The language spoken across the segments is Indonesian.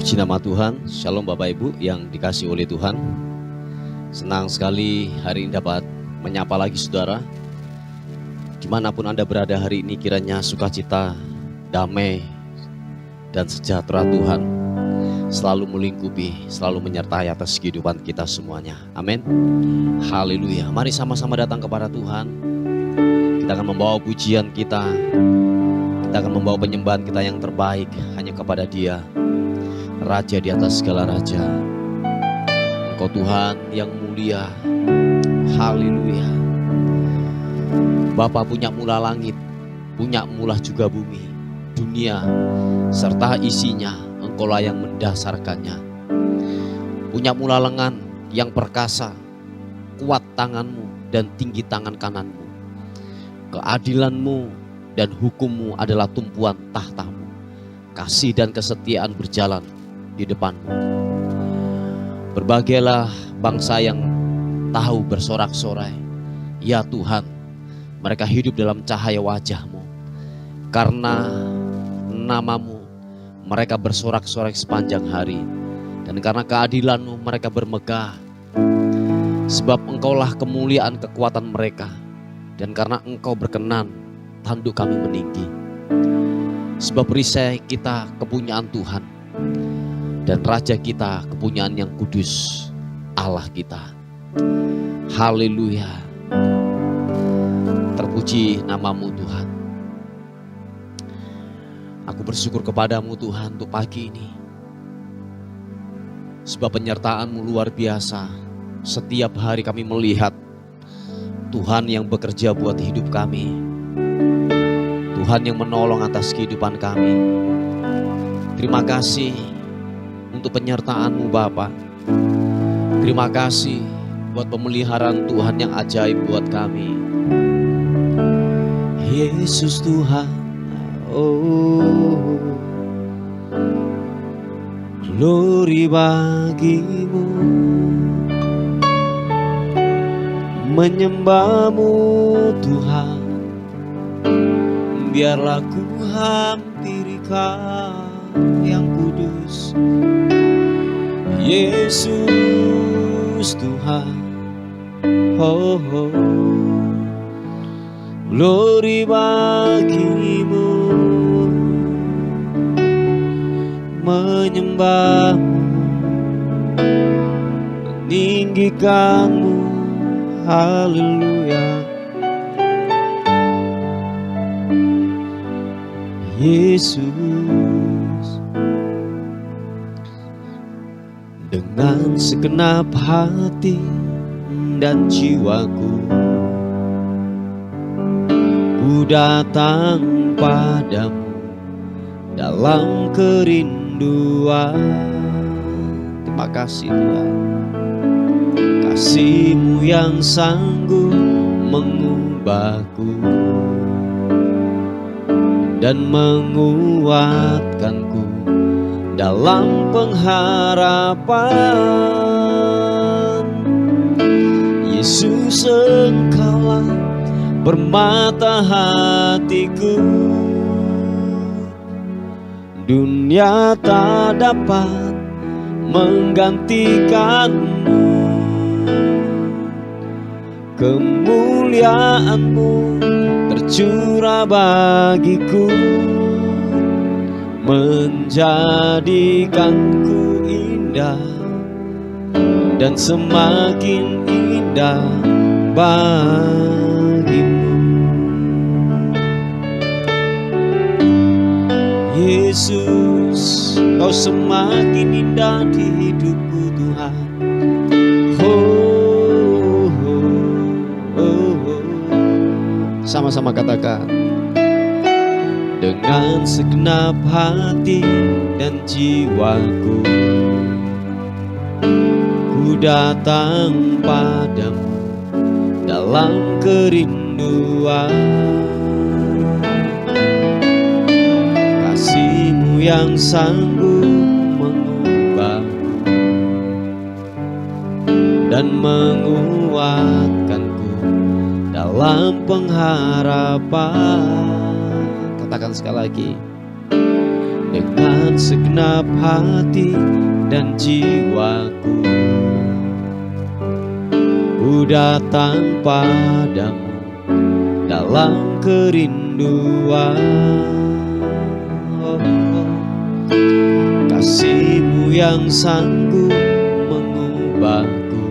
Puji nama Tuhan. Shalom Bapak Ibu yang dikasihi oleh Tuhan. Senang sekali hari ini dapat menyapa lagi saudara. Dimanapun Anda berada hari ini, kiranya sukacita, damai, dan sejahtera Tuhan selalu melingkupi, selalu menyertai atas kehidupan kita semuanya. Amin. Haleluya. Mari sama-sama datang kepada Tuhan. Kita akan membawa pujian kita. Kita akan membawa penyembahan kita yang terbaik hanya kepada Dia, Raja di atas segala raja. Engkau Tuhan yang mulia. Haleluya. Bapa punya mula langit, punya mula juga bumi, dunia serta isinya. Engkaulah yang mendasarkannya. Punya mula lengan yang perkasa, kuat tanganmu dan tinggi tangan kananmu. Keadilanmu dan hukummu adalah tumpuan tahtamu. Kasih dan kesetiaan berjalan di depanmu. Berbagailah bangsa yang tahu bersorak-sorai. Ya Tuhan, mereka hidup dalam cahaya wajah-Mu. Karena nama-Mu, mereka bersorak-sorai sepanjang hari. Dan karena keadilan-Mu, mereka bermegah. Sebab Engkaulah kemuliaan kekuatan mereka. Dan karena Engkau berkenan, tanduk kami meninggi. Sebab perisai kita kepunyaan Tuhan, dan Raja kita kepunyaan yang kudus, Allah kita. Haleluya. Terpuji nama-Mu Tuhan. Aku bersyukur kepadamu Tuhan untuk pagi ini. Sebab penyertaan-Mu luar biasa. Setiap hari kami melihat Tuhan yang bekerja buat hidup kami. Tuhan yang menolong atas kehidupan kami. Terima kasih untuk penyertaan-Mu Bapa. Terima kasih buat pemeliharaan Tuhan yang ajaib buat kami. Yesus Tuhan, oh, glory bagimu. Menyembah-Mu Tuhan, biarlah ku hampiri Kau yang kudus. Yesus Tuhan, oh, oh, glory bagimu. Menyembah-Mu, meninggikan-Mu, haleluya. Yesus, dengan segenap hati dan jiwaku, ku datang padamu dalam kerinduan. Terima kasih Tuhan. Kasih-Mu yang sanggup mengubahku dan menguatkanku dalam pengharapan. Yesus, Engkaulah permata hatiku. Dunia tak dapat menggantikan-Mu. Kemuliaan-Mu tercurah bagiku, menjadikanku indah dan semakin indah bagimu. Yesus, Kau semakin indah di hidupku Tuhan. Sama-sama katakan. Dengan segenap hati dan jiwaku, ku datang padamu dalam kerinduan. Kasih-Mu yang sanggup mengubahku dan menguatkanku dalam pengharapan. Katakan sekali lagi. dengan segenap hati dan jiwaku. Ku datang padamu dalam kerinduan. Kasih-Mu yang sanggup mengubahku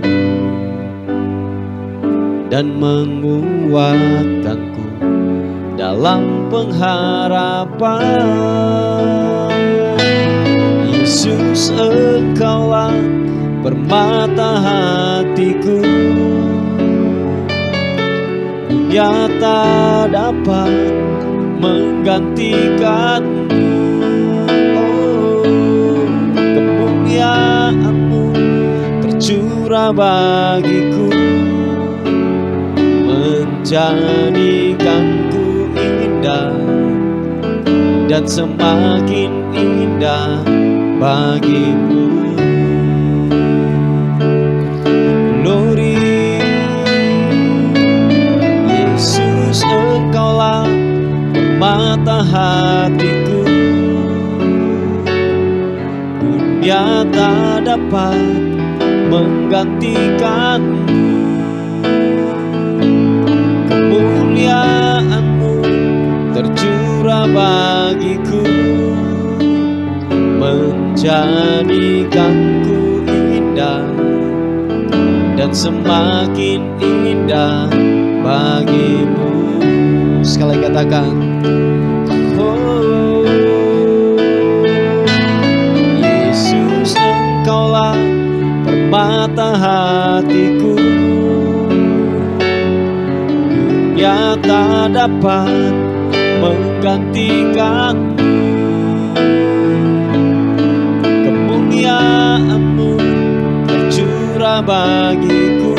dan menguatkanku dalam pengharapan. Yesus, Engkaulah permata hatiku, dunia tak dapat menggantikanmu. Oh, kemuliaan-Mu tercurah bagiku, menjadikanku indah dan semakin indah bagimu. Glory, Yesus, Engkaulah permata hatiku, dunia tak dapat menggantikanmu. Kemuliaan-Mu tercurah bagiku, menjadikanku indah dan semakin indah bagimu. Sekali katakan, oh, Yesus, Engkaulah permata hatiku, dunia tak dapat menggantikanmu. Kemuliaan-Mu tercurah bagiku,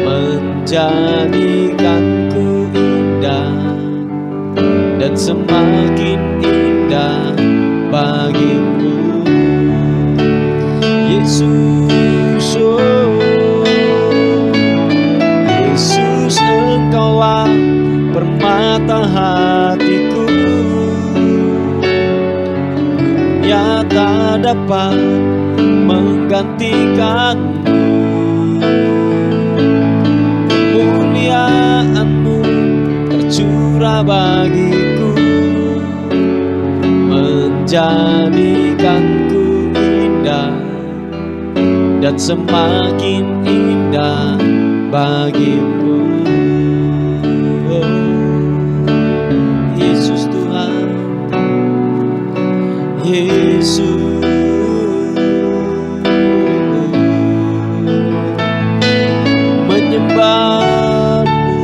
menjadikanku indah dan semakin indah bagimu. Yesus, oh, Yesus, Engkaulah permata hatiku, dunia tak dapat menggantikanmu. Kemuliaan-Mu tercurah bagiku, menjadikanku indah dan semakin indah bagimu. Oh, Yesus Tuhan, Yesus, menyembah-Mu,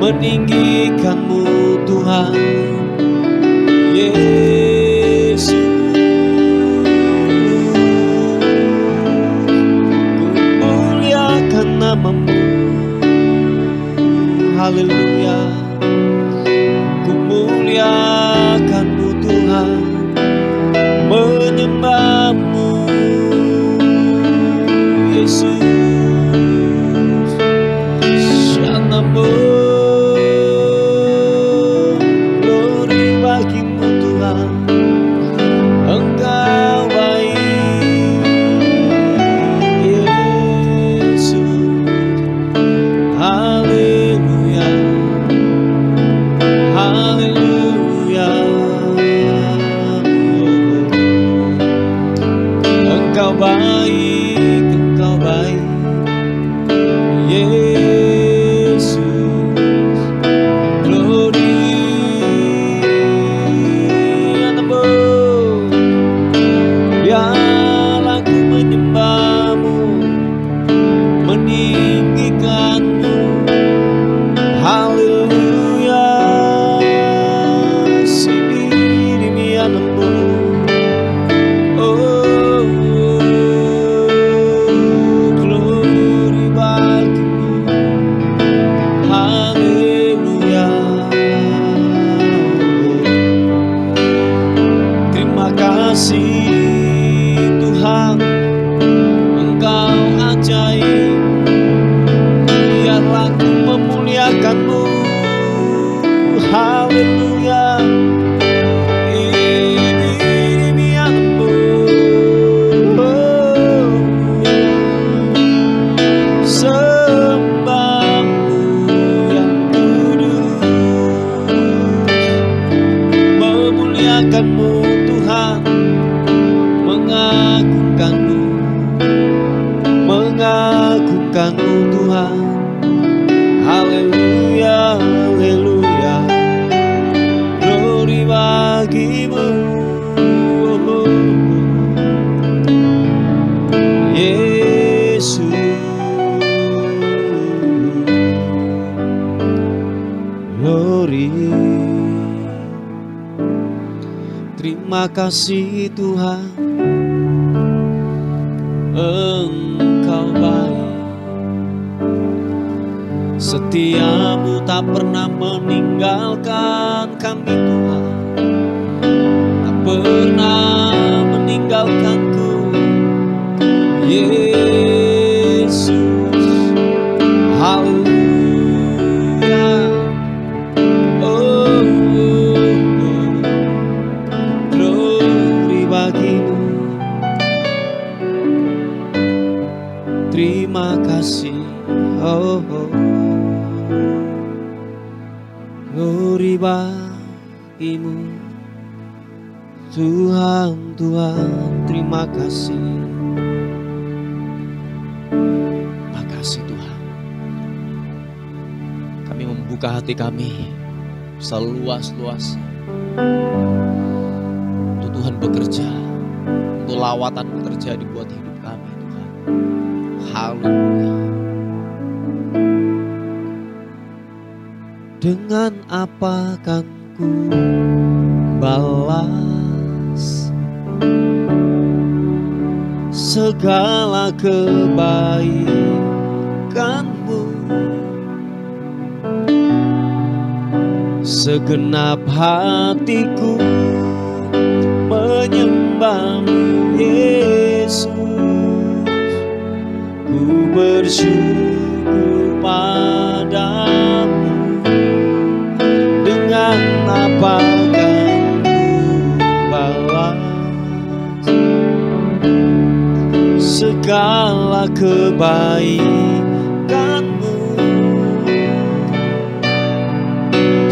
meninggikan-Mu Tuhan. Yesus, ku muliakan nama-Mu. Haleluya, ku muliakan-Mu Tuhan, menyembah-Mu Yesus. Shanamu, glory bagimu Tuhan, Engkau baik Yesus. Haleluya, haleluya, Engkau baik, Engkau baik Yesus. Glory, Anamu, biarlah ku menyembah-Mu, meninggikan-Mu. Haleluya, sini Anamu. Oh, glory bagimu. Haleluya. Terima kasih Tuhan, Engkau ajaib. Biarlah ku memuliakan-Mu. Haleluya. Terima kasih Tuhan, Engkau baik. Setiamu tak pernah meninggalkan kami Tuhan, tak pernah meninggalkanku Yesus. Haleluya. Oh, glory bagimu. Terima kasih. Glory bagimu Tuhan, Tuhan, terima kasih. Terima kasih Tuhan. Kami membuka hati kami seluas-luas untuk Tuhan bekerja, untuk lawatan bekerja dibuat hidup kami Tuhan. Haleluya. Dengan apa kan ku balas segala kebaikanmu? Segenap hatiku menyembahmu Yesus. Ku bersyukur padamu. Dengan apa kan ku balas segala kebaikanmu?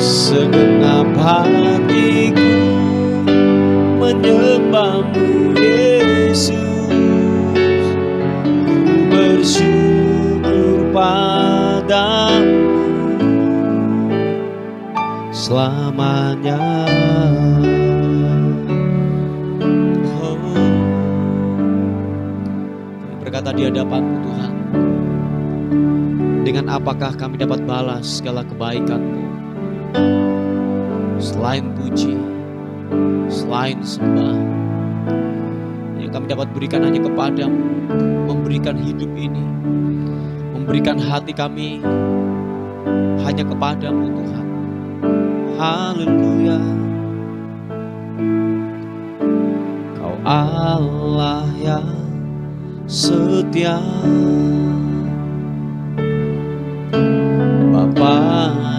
Segenap hatiku menyembahmu Yesus. Ku bersyukur padamu selamanya. Kami berkata di hadapan-Mu Tuhan, dengan apakah kami dapat balas segala kebaikan-Mu? Selain puji, selain sembah, yang kami dapat berikan hanya kepadamu, memberikan hidup ini, memberikan hati kami hanya kepadamu Tuhan. Haleluya. Kau Allah yang setia, Bapa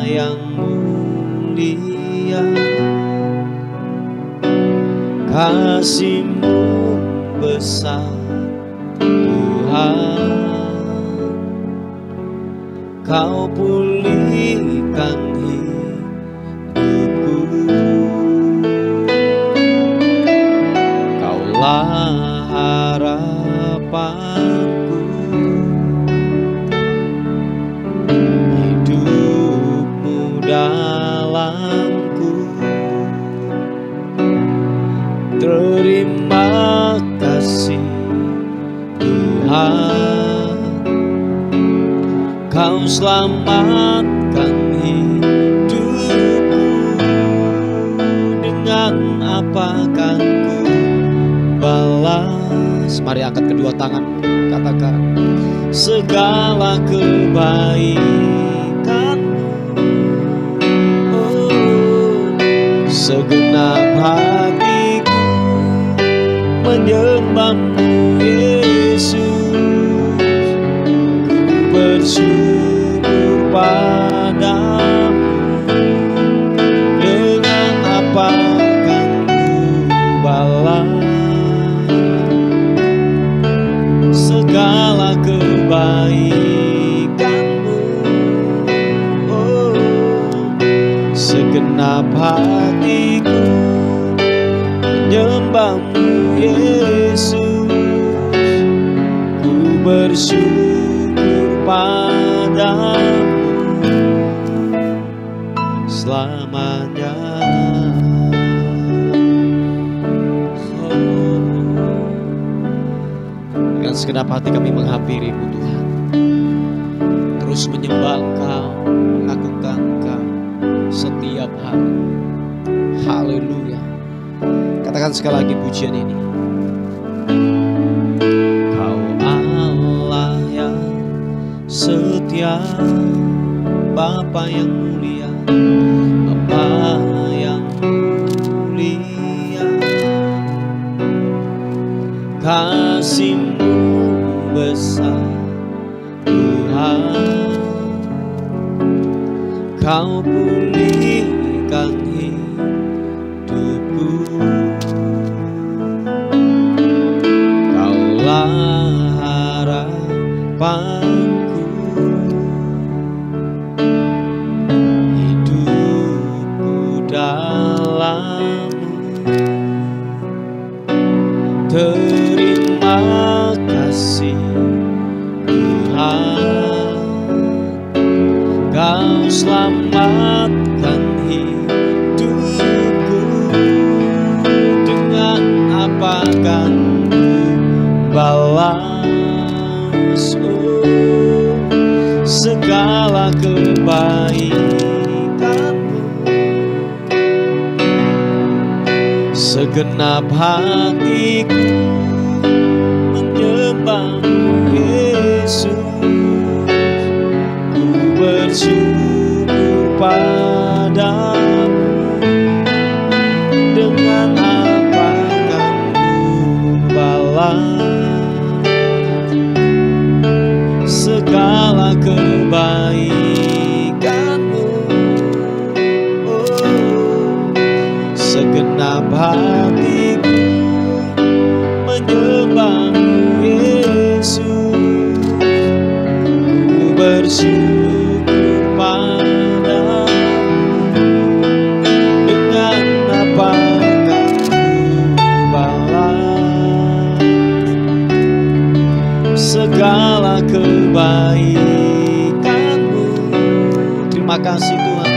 yang mulia, kasih-Mu besar Tuhan. Kau pulihkan Kaulah harapanku, hidup-Mu dalamku. Terima kasih Tuhan, Kau selamatkan hidupku. Dengan apa kan ku balas? Mari angkat kedua tangan, katakan segala kebaikan-Mu. Oh, segenap hatiku menyembah-Mu Yesus. Ku bersyukur padamu. Dengan apa kan ku balas segala kebaikan-Mu? Oh, segenap hatiku menyembah-Mu Yesus. Ku bersyukur padamu selamanya. Dengan segenap hati kami menghampiri-Mu Tuhan, terus menyembah Engkau, mengagungkan Engkau setiap hari. Tuhan. Haleluya. Katakan sekali lagi pujian ini. Kau Allah yang setia, Bapa yang mulia, Bapa yang mulia. Kasih-Mu besar Tuhan, Kau pulihkan hidupku. Kaulah harapanku, hidupku dalam-Mu. Terima kasih Tuhan, Kau selamatkan hidupku. Dengan apa akan ku balas segala kebaikan-Mu? Segenap hatiku menyembah-Mu Yesus. Ku bersyukur padamu. Dengan apa kan ku balas segala kebaikan-Mu? Segenap hatiku menyembah-Mu Yesus. Ku bersyukur padamu. Dengan apa akan ku balas segala kebaikan-Mu? Terima kasih Tuhan.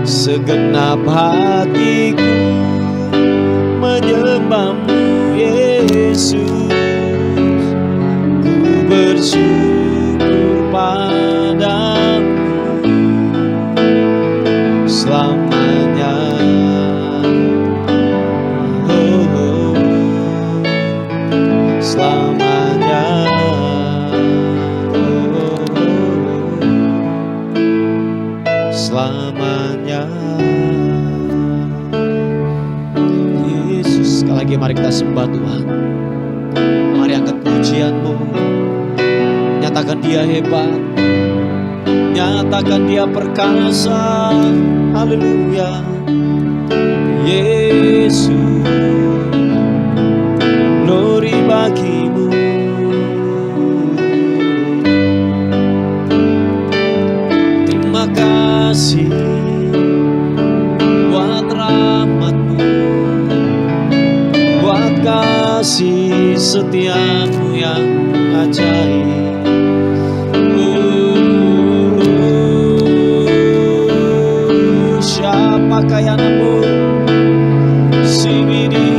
Segenap hatiku menyembah-Mu Yesus. Ku bersyukur padamu selamanya. Selamanya. Selamanya. Yesus, sekali lagi mari kita sembah Tuhan. Mari angkat pujian-Mu. Nyatakan Dia hebat, nyatakan Dia perkasa. Haleluya. Yesus, glory bagi-Mu. Terima kasih buat rahmat-Mu, buat kasih setia-Mu yang ajaib. Siapakah yang nemu singiri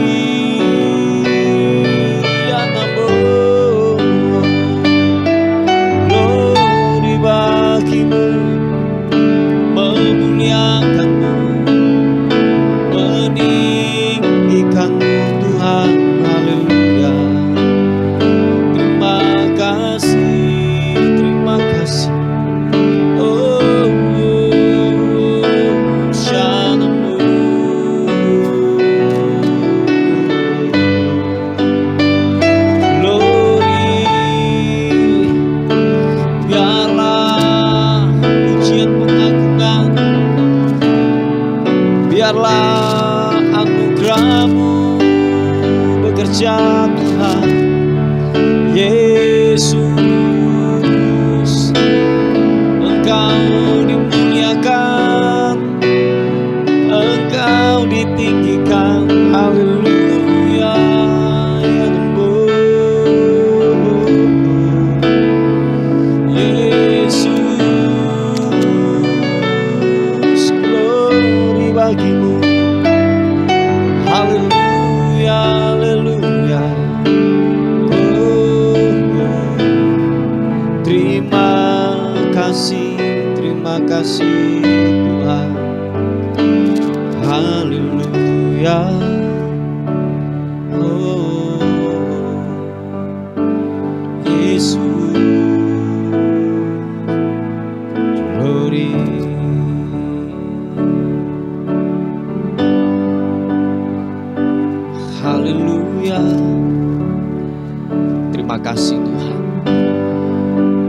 yang nemu? Glory bagi-Mu, memuliakan-Mu, meninggikan-Mu Tuhan. Haleluya. Terima kasih, terima kasih. Biarlah anugerah-Mu bekerja Tuhan. Yesus, Engkau dimuliakan, Engkau ditinggikan. Haleluya. Ya Yesus, glory bagi-Mu. Haleluya, haleluya. Terima kasih Tuhan. haleluya. Oh Yesus, glory. Haleluya. Terima kasih Tuhan,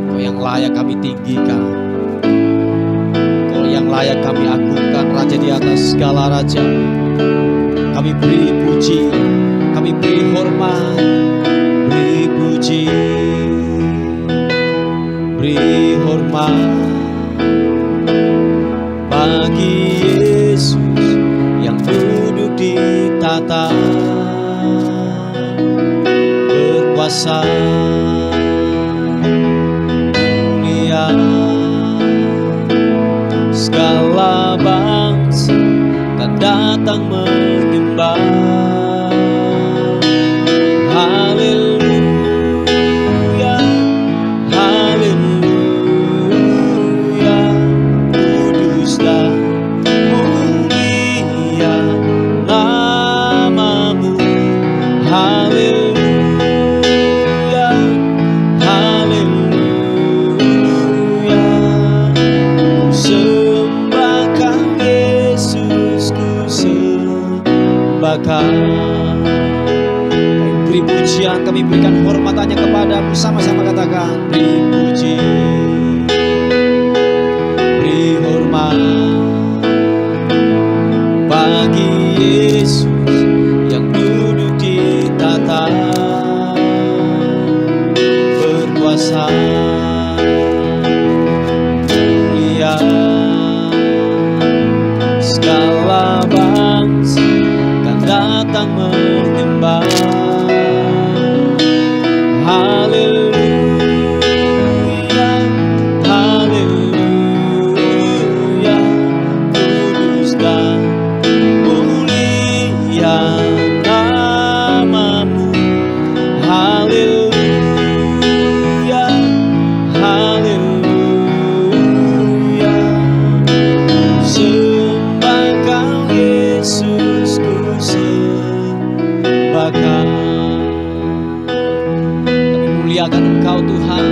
Kau yang layak kami tinggikan, Kau yang layak kami agungkan, Raja di atas segala raja. Kami beri puji, kami beri hormat, beri puji, beri hormat bagi Yesus yang duduk di tata berkuasa mulia. Segala bangsa kan datang menyembah. Haleluya, haleluya, kuduslah mulia namamu. Haleluya, haleluya, ku sembah Kau Yesus, ku sembah Kau. Beri pujian, kami berikan hormat hanya kepadamu. Sama-sama katakan, beri puji, beri hormat bagi Yesus yang duduk di tata berkuasa mulia. Segala bangsa kan datang menyembah. Haleluya, haleluya, kudus dan mulia namamu. Haleluya, haleluya, ku sembah Kau Yesus, ku sembah Kau. Muliakan Engkau Tuhan,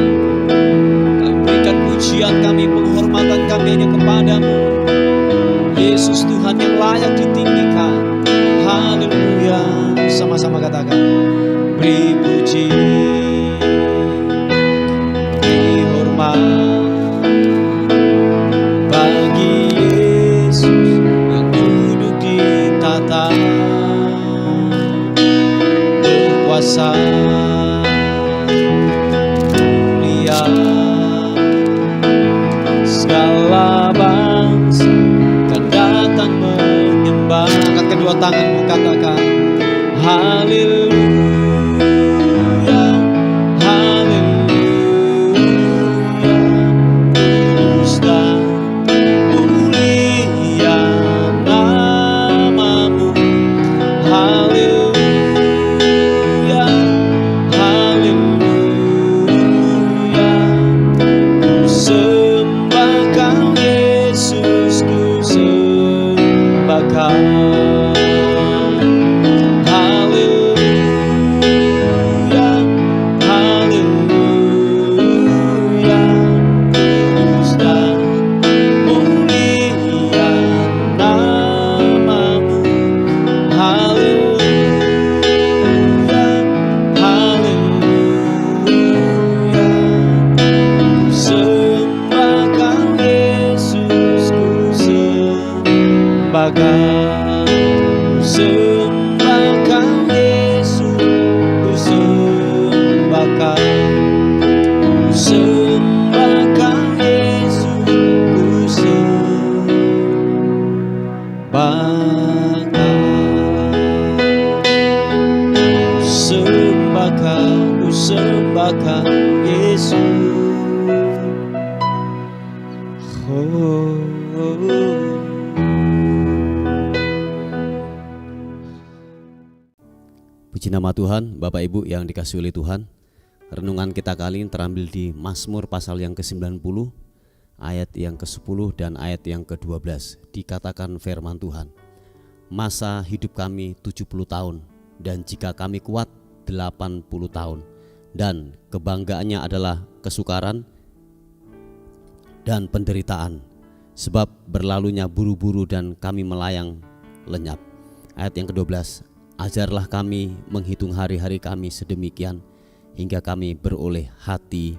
kami berikan pujian kami, penghormatan kami hanya kepadamu. Yesus Tuhan yang layak ditinggikan. Haleluya. Sama-sama katakan, beri puji, beri hormat bagi Yesus yang duduk di tata berkuasa mulia. Segala bangsa kan datang menyembah. Angkat kedua tanganmu, katakan haleluya, haleluya, kudus dan mulia namamu. Haleluya, haleluya, ku sembah Kau Yesus, ku sembah Kau. Haleluya, haleluya, kudus dan mulia namamu. Haleluya, haleluya, ku sembah Kau Yesus, ku sembah Kau. Ku sembah Kau Yesus, ku sembah Kau. Ku sembah Kau Yesus, ku sembah Kau. Ku sembah Kau, ku sembah Kau Yesus. Oh. Puji nama Tuhan, Bapak Ibu yang dikasihi oleh Tuhan. Renungan kita kali ini terambil di Mazmur pasal yang ke-90, ayat yang ke-10 dan ayat yang ke-12. Dikatakan firman Tuhan, masa hidup kami 70 tahun, dan jika kami kuat 80 tahun. Dan kebanggaannya adalah kesukaran dan penderitaan, sebab berlalunya buru-buru dan kami melayang lenyap. Ayat yang ke-12, ajarlah kami menghitung hari-hari kami sedemikian, hingga kami beroleh hati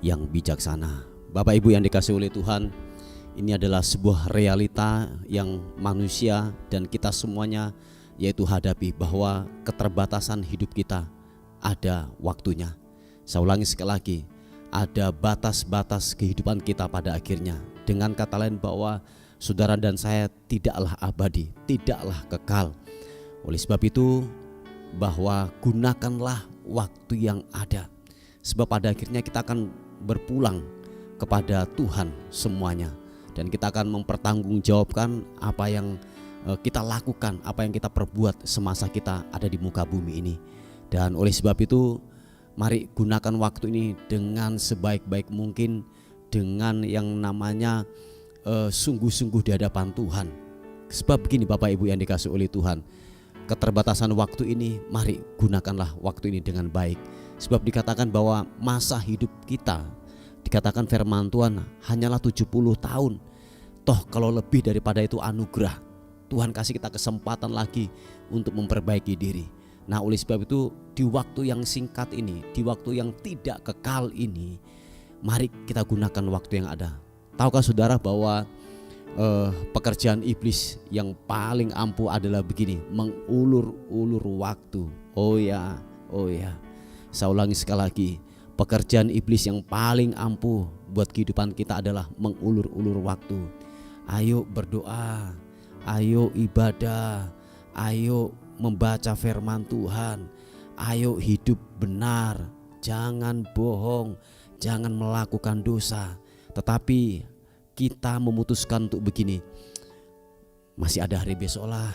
yang bijaksana. Bapak Ibu yang dikasihi oleh Tuhan, ini adalah sebuah realita yang manusia dan kita semuanya yaitu hadapi, bahwa keterbatasan hidup kita ada waktunya. Saya ulangi sekali lagi, ada batas-batas kehidupan kita pada akhirnya. Dengan kata lain bahwa saudara dan saya tidaklah abadi, tidaklah kekal. Oleh sebab itu, bahwa gunakanlah waktu yang ada, sebab pada akhirnya kita akan berpulang kepada Tuhan semuanya, dan kita akan mempertanggungjawabkan apa yang kita lakukan, apa yang kita perbuat semasa kita ada di muka bumi ini. Dan oleh sebab itu, mari gunakan waktu ini dengan sebaik-baik mungkin, dengan yang namanya sungguh-sungguh di hadapan Tuhan. Sebab begini Bapak Ibu yang dikasihi oleh Tuhan, keterbatasan waktu ini, mari gunakanlah waktu ini dengan baik. Sebab dikatakan bahwa masa hidup kita, dikatakan firman Tuhan, hanyalah 70 tahun. Toh kalau lebih daripada itu anugerah. Tuhan kasih kita kesempatan lagi untuk memperbaiki diri. Nah oleh sebab itu, di waktu yang singkat ini, di waktu yang tidak kekal ini, mari kita gunakan waktu yang ada. Tahukah saudara bahwa pekerjaan iblis yang paling ampuh adalah begini, mengulur-ulur waktu. Oh ya, saya ulangi sekali lagi, pekerjaan iblis yang paling ampuh buat kehidupan kita adalah mengulur-ulur waktu. Ayo berdoa, ayo ibadah, ayo membaca firman Tuhan, ayo hidup benar, jangan bohong, jangan melakukan dosa. Tetapi kita memutuskan untuk begini, masih ada hari besok lah,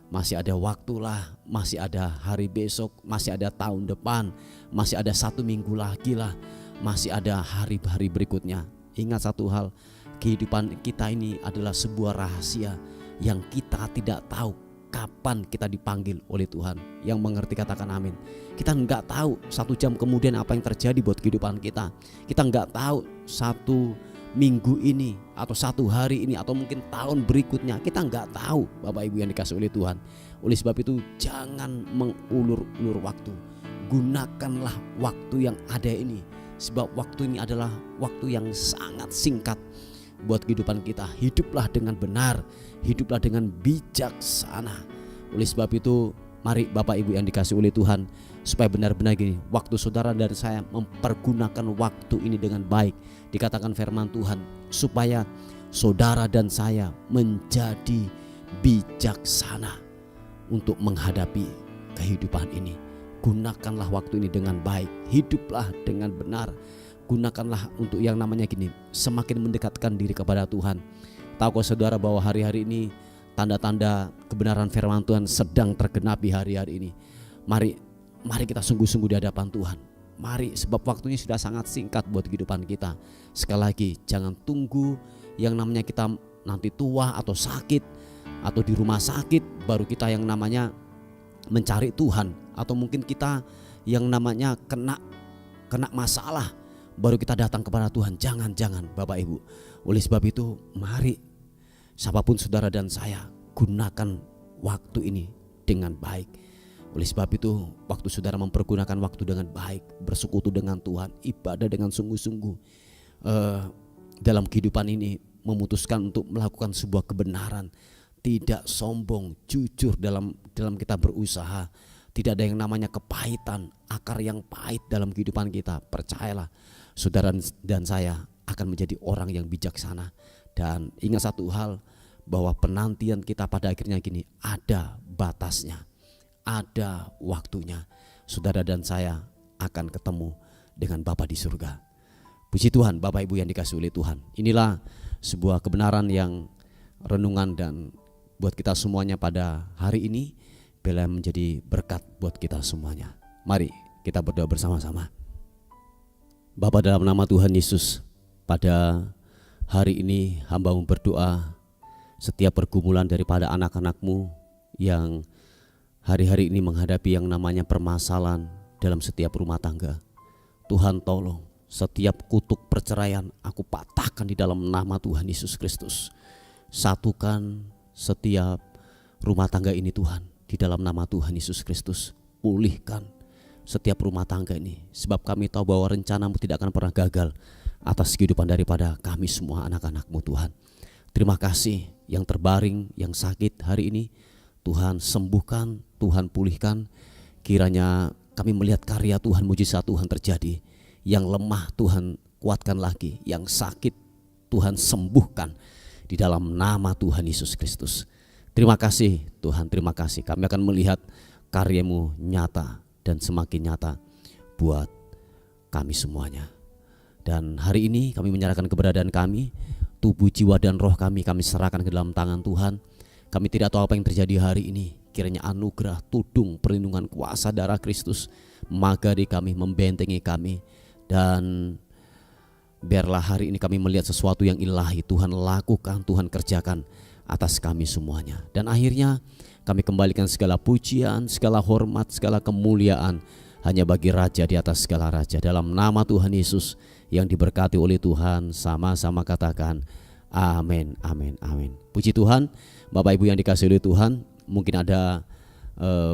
masih ada waktu lah, masih ada hari besok, masih ada tahun depan, masih ada 1 minggu lagi lah, masih ada hari-hari berikutnya. Ingat satu hal, kehidupan kita ini adalah sebuah rahasia yang kita tidak tahu kapan kita dipanggil oleh Tuhan. Yang mengerti katakan amin. Kita enggak tahu 1 jam kemudian apa yang terjadi buat kehidupan kita. Kita enggak tahu 1 minggu ini atau 1 hari ini atau mungkin tahun berikutnya. Kita enggak tahu Bapak Ibu yang dikasihi oleh Tuhan. Oleh sebab itu jangan mengulur-ulur waktu. Gunakanlah waktu yang ada ini, sebab waktu ini adalah waktu yang sangat singkat buat kehidupan kita. Hiduplah dengan benar, hiduplah dengan bijaksana. Oleh sebab itu, mari Bapak Ibu yang dikasihi oleh Tuhan, supaya benar-benar gini, waktu saudara dan saya mempergunakan waktu ini dengan baik. Dikatakan firman Tuhan, supaya saudara dan saya menjadi bijaksana untuk menghadapi kehidupan ini. Gunakanlah waktu ini dengan baik, hiduplah dengan benar. Gunakanlah untuk yang namanya gini, semakin mendekatkan diri kepada Tuhan. Tahukah saudara bahwa hari-hari ini tanda-tanda kebenaran firman Tuhan sedang tergenapi hari-hari ini. Mari kita sungguh-sungguh di hadapan Tuhan. Mari, sebab waktunya sudah sangat singkat buat kehidupan kita. Sekali lagi, jangan tunggu yang namanya kita nanti tua atau sakit atau di rumah sakit baru kita yang namanya mencari Tuhan, atau mungkin kita yang namanya kena masalah baru kita datang kepada Tuhan. Jangan Bapak Ibu. Oleh sebab itu, mari siapapun saudara dan saya, gunakan waktu ini dengan baik. Oleh sebab itu, waktu saudara mempergunakan waktu dengan baik, bersekutu dengan Tuhan, ibadah dengan sungguh-sungguh dalam kehidupan ini, memutuskan untuk melakukan sebuah kebenaran, tidak sombong, jujur dalam kita berusaha. Tidak ada yang namanya kepahitan, akar yang pahit dalam kehidupan kita. Percayalah, saudara dan saya akan menjadi orang yang bijaksana. Dan ingat satu hal, bahwa penantian kita pada akhirnya gini, ada batasnya, ada waktunya. Saudara dan saya akan ketemu dengan Bapa di surga. Puji Tuhan Bapak Ibu yang dikasihi oleh Tuhan. Inilah sebuah kebenaran yang renungan dan buat kita semuanya pada hari ini, bila menjadi berkat buat kita semuanya. Mari kita berdoa bersama-sama. Bapa, dalam nama Tuhan Yesus, pada hari ini hamba-Mu berdoa, setiap pergumulan daripada anak-anak-Mu yang hari-hari ini menghadapi yang namanya permasalahan dalam setiap rumah tangga. Tuhan tolong, setiap kutuk perceraian aku patahkan di dalam nama Tuhan Yesus Kristus. Satukan setiap rumah tangga ini Tuhan, di dalam nama Tuhan Yesus Kristus. Pulihkan setiap rumah tangga ini, sebab kami tahu bahwa rencana-Mu tidak akan pernah gagal atas kehidupan daripada kami semua anak-anak-Mu Tuhan. Terima kasih yang terbaring, yang sakit hari ini Tuhan sembuhkan, Tuhan pulihkan. Kiranya kami melihat karya Tuhan, mujizat Tuhan terjadi. Yang lemah Tuhan kuatkan lagi, yang sakit Tuhan sembuhkan di dalam nama Tuhan Yesus Kristus. Terima kasih Tuhan, terima kasih. Kami akan melihat karya-Mu nyata dan semakin nyata buat kami semuanya. Dan hari ini kami menyerahkan keberadaan kami, tubuh, jiwa, dan roh kami serahkan ke dalam tangan Tuhan. Kami tidak tahu apa yang terjadi hari ini. Kiranya anugerah, tudung, perlindungan, kuasa darah Kristus magari kami, membentengi kami. Dan biarlah hari ini kami melihat sesuatu yang ilahi Tuhan lakukan, Tuhan kerjakan atas kami semuanya. Dan akhirnya kami kembalikan segala pujian, segala hormat, segala kemuliaan hanya bagi Raja di atas segala raja. Dalam nama Tuhan Yesus yang diberkati oleh Tuhan, sama-sama katakan amin, amin, amin. Puji Tuhan. Bapak Ibu yang dikasihi oleh Tuhan, mungkin ada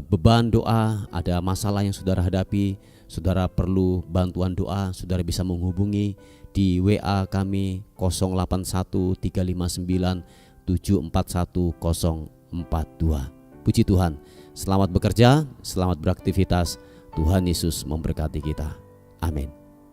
beban doa, ada masalah yang saudara hadapi, saudara perlu bantuan doa, saudara bisa menghubungi di WA kami 081359741042. Puji Tuhan, selamat bekerja, selamat beraktivitas. Tuhan Yesus memberkati kita. Amin.